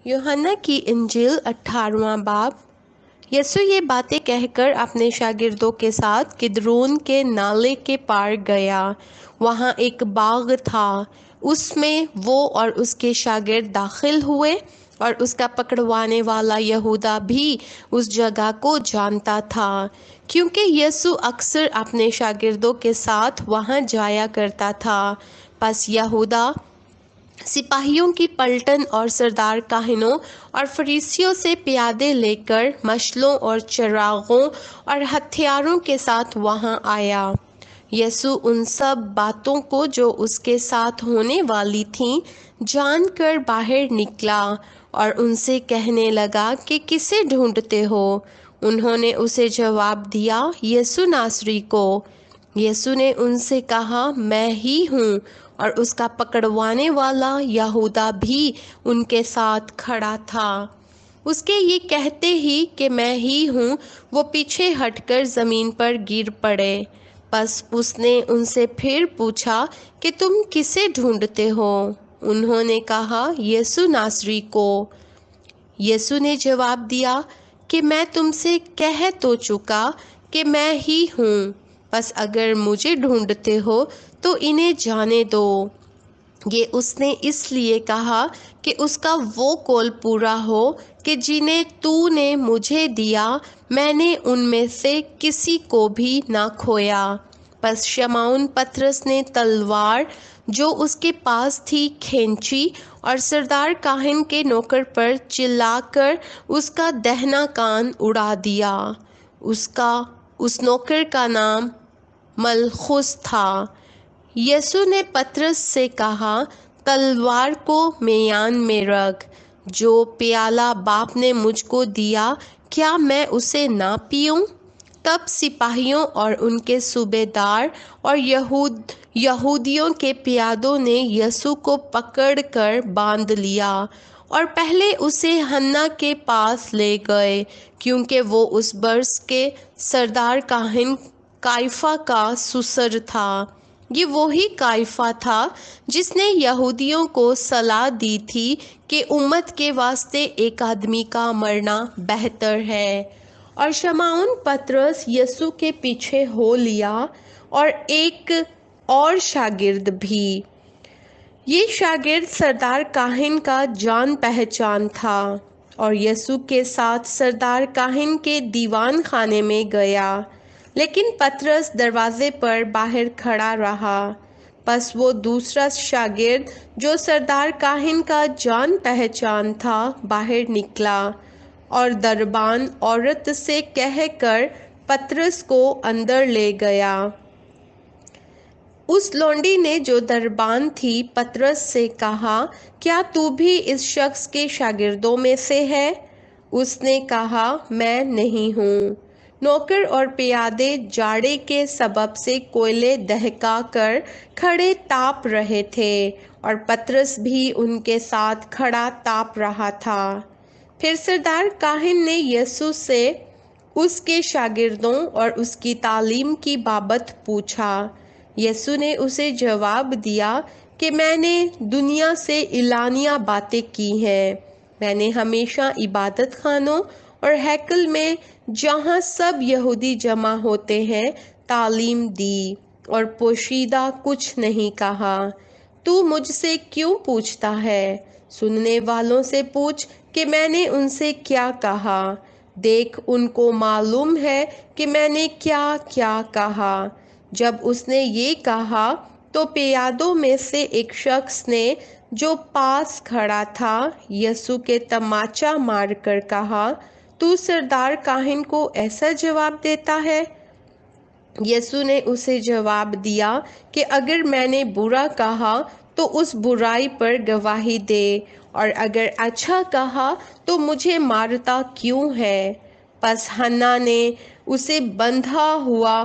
यूहन्ना की इंजील 18वां बाब। यीशु ये बातें कहकर अपने शागिर्दों के साथ किद्रोन के नाले के पार गया। वहाँ एक बाग था, उसमें वो और उसके शागिर्द दाखिल हुए, और उसका पकड़वाने वाला यहूदा भी उस जगह को जानता था, क्योंकि यीशु अक्सर अपने शागिर्दों के साथ वहाँ जाया करता था। बस यहूदा सिपाहियों की पलटन और सरदार काहिनों और फरीसियों से प्यादे लेकर मशालों और चिरागों और हथियारों के साथ वहां आया। यीशु उन सब बातों को जो उसके साथ होने वाली थीं जानकर बाहर निकला और उनसे कहने लगा कि किसे ढूंढते हो। उन्होंने उसे जवाब दिया, यीशु नासरी को। यीशु ने उनसे कहा, मैं ही हूँ। और उसका पकड़वाने वाला यहूदा भी उनके साथ खड़ा था। उसके ये कहते ही कि मैं ही हूँ, वो पीछे हटकर ज़मीन पर गिर पड़े। बस उसने उनसे फिर पूछा कि तुम किसे ढूंढते हो। उन्होंने कहा, यीशु नासरी को। यीशु ने जवाब दिया कि मैं तुमसे कह तो चुका कि मैं ही हूँ। बस अगर मुझे ढूंढते हो तो इन्हें जाने दो। ये उसने इसलिए कहा कि उसका वो कौल पूरा हो कि जिन्हें तूने मुझे दिया, मैंने उनमें से किसी को भी ना खोया। बस शमौन पतरस ने तलवार जो उसके पास थी खींची और सरदार काहिन के नौकर पर चिल्लाकर उसका दाहिना कान उड़ा दिया। उस नौकर का नाम मलखुस था। यीशु ने पतरस से कहा, तलवार को मेयान में रख। जो प्याला बाप ने मुझको दिया, क्या मैं उसे ना पीऊं? तब सिपाहियों और उनके सूबेदार और यहूदियों के प्यादों ने यीशु को पकड़कर बांध लिया और पहले उसे हन्ना के पास ले गए, क्योंकि वो उस बरस के सरदार काहिन काइफा का सुसर था। ये वही काइफा था जिसने यहूदियों को सलाह दी थी कि उम्मत के वास्ते एक आदमी का मरना बेहतर है। और शमौन पतरस यीशु के पीछे हो लिया और एक और शागिर्द भी। ये शागिर्द सरदार काहिन का जान पहचान था और यीशु के साथ सरदार काहिन के दीवान खाने में गया, लेकिन पतरस दरवाजे पर बाहर खड़ा रहा। बस वो दूसरा शागिर्द जो सरदार काहिन का जान पहचान था बाहर निकला और दरबान औरत से कहकर पतरस को अंदर ले गया। उस लौंडी ने जो दरबान थी पतरस से कहा, क्या तू भी इस शख्स के शागिर्दों में से है? उसने कहा, मैं नहीं हूँ। नौकर और प्यादे जाड़े के सबब से कोयले दहका कर खड़े ताप रहे थे और पतरस भी उनके साथ खड़ा ताप रहा था। फिर सरदार काहिन ने यीशु से उसके शागिर्दों और उसकी तालीम की बाबत पूछा। यीशु ने उसे जवाब दिया कि मैंने दुनिया से इलानिया बातें की हैं। मैंने हमेशा इबादत खानों और हैकल में, जहाँ सब यहूदी जमा होते हैं, तालीम दी और पोशीदा कुछ नहीं कहा। तू मुझसे क्यों पूछता है? सुनने वालों से पूछ कि मैंने उनसे क्या कहा। देख, उनको मालूम है कि मैंने क्या क्या कहा। जब उसने ये कहा तो प्यादों में से एक शख्स ने जो पास खड़ा था यीशु के तमाचा मारकर कहा, तू सरदार काहिन को ऐसा जवाब देता है? यीशु ने उसे जवाब दिया कि अगर मैंने बुरा कहा तो उस बुराई पर गवाही दे, और अगर अच्छा कहा तो मुझे मारता क्यों है? बस हन्ना ने उसे बंधा हुआ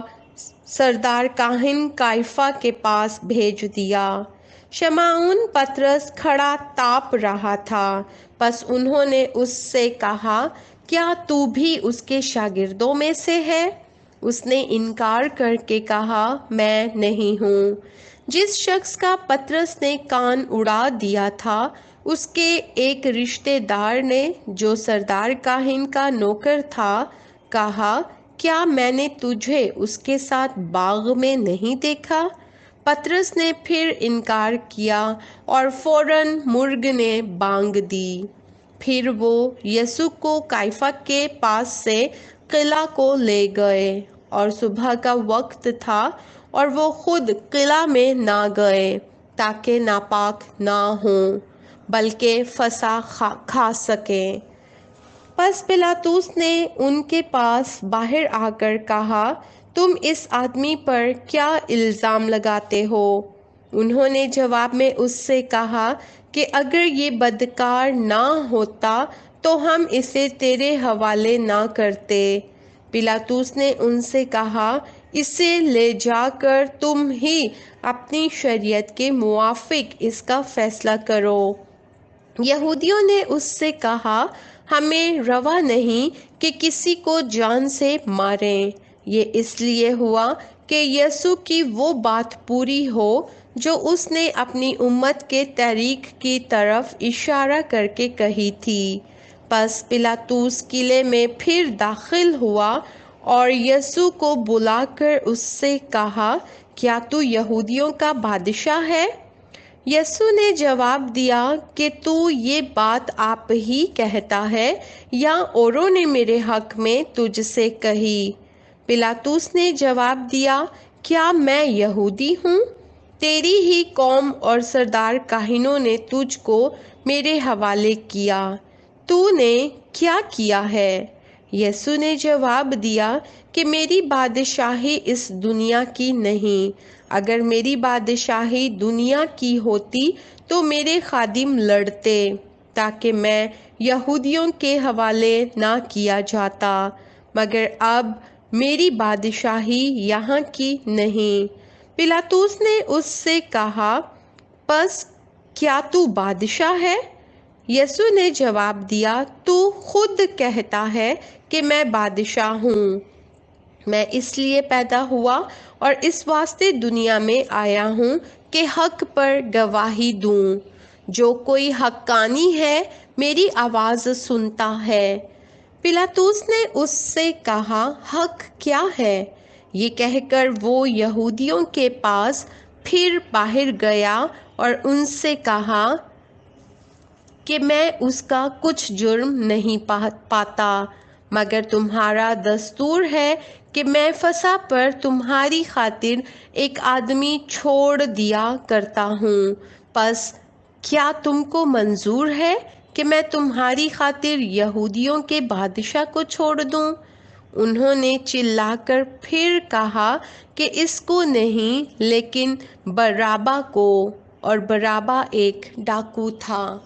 सरदार काहिन काइफा के पास भेज दिया। शमौन पतरस खड़ा ताप रहा था। बस उन्होंने उससे कहा, क्या तू भी उसके शागिर्दों में से है? उसने इनकार करके कहा, मैं नहीं हूँ। जिस शख्स का पतरस ने कान उड़ा दिया था اس کے ایک رشتے دار نے جو سردار کاہن کا نوکر تھا کہا، کیا میں نے تجھے اس کے ساتھ باغ میں نہیں دیکھا؟ پطرس نے پھر انکار کیا اور فوراً مرغ نے بانگ دی۔ پھر وہ یسوع کو کیفا کے پاس سے قلعہ کو لے گئے، اور صبح کا وقت تھا اور وہ خود قلعہ میں نہ گئے تاکہ ناپاک نہ ہوں بلکہ فسح کھا سکیں۔ پس پلاطس نے ان کے پاس باہر آ کر کہا، تم اس آدمی پر کیا الزام لگاتے ہو؟ انہوں نے جواب میں اس سے کہا کہ اگر یہ بدکار نہ ہوتا تو ہم اسے تیرے حوالے نہ کرتے۔ پلاطس نے ان سے کہا، اسے لے جا کر تم ہی اپنی شریعت کے موافق اس کا فیصلہ کرو۔ یہودیوں نے اس سے کہا، ہمیں روا نہیں کہ کسی کو جان سے ماریں۔ یہ اس لیے ہوا کہ یسوع کی وہ بات پوری ہو جو اس نے اپنی امت کے تحریک کی طرف اشارہ کر کے کہی تھی۔ پس پلاطس قلعے میں پھر داخل ہوا اور یسوع کو بلا کر اس سے کہا، کیا تو یہودیوں کا بادشاہ ہے؟ یسوع نے جواب دیا کہ تو یہ بات آپ ہی کہتا ہے یا اوروں نے میرے حق میں تجھ سے کہی؟ پلاطس نے جواب دیا، کیا میں یہودی ہوں؟ تیری ہی قوم اور سردار کاہنوں نے تجھ کو میرے حوالے کیا۔ تو نے کیا کیا ہے؟ یسوع نے جواب دیا کہ میری بادشاہی اس دنیا کی نہیں۔ اگر میری بادشاہی دنیا کی ہوتی تو میرے خادم لڑتے تاکہ میں یہودیوں کے حوالے نہ کیا جاتا، مگر اب میری بادشاہی یہاں کی نہیں۔ پلاطس نے اس سے کہا، پس کیا تو بادشاہ ہے؟ یسوع نے جواب دیا، تو خود کہتا ہے کہ میں بادشاہ ہوں۔ میں اس لیے پیدا ہوا اور اس واسطے دنیا میں آیا ہوں کہ حق پر گواہی دوں۔ جو کوئی حقانی ہے میری آواز سنتا ہے۔ پلاطس نے اس سے کہا، حق کیا ہے؟ یہ کہہ کر وہ یہودیوں کے پاس پھر باہر گیا اور ان سے کہا کہ میں اس کا کچھ جرم نہیں پاتا، مگر تمہارا دستور ہے کہ میں فسح پر تمہاری خاطر ایک آدمی چھوڑ دیا کرتا ہوں۔ پس کیا تم کو منظور ہے کہ میں تمہاری خاطر یہودیوں کے بادشاہ کو چھوڑ دوں؟ انہوں نے چلا کر پھر کہا کہ اس کو نہیں لیکن برابا کو، اور برابا ایک ڈاکو تھا۔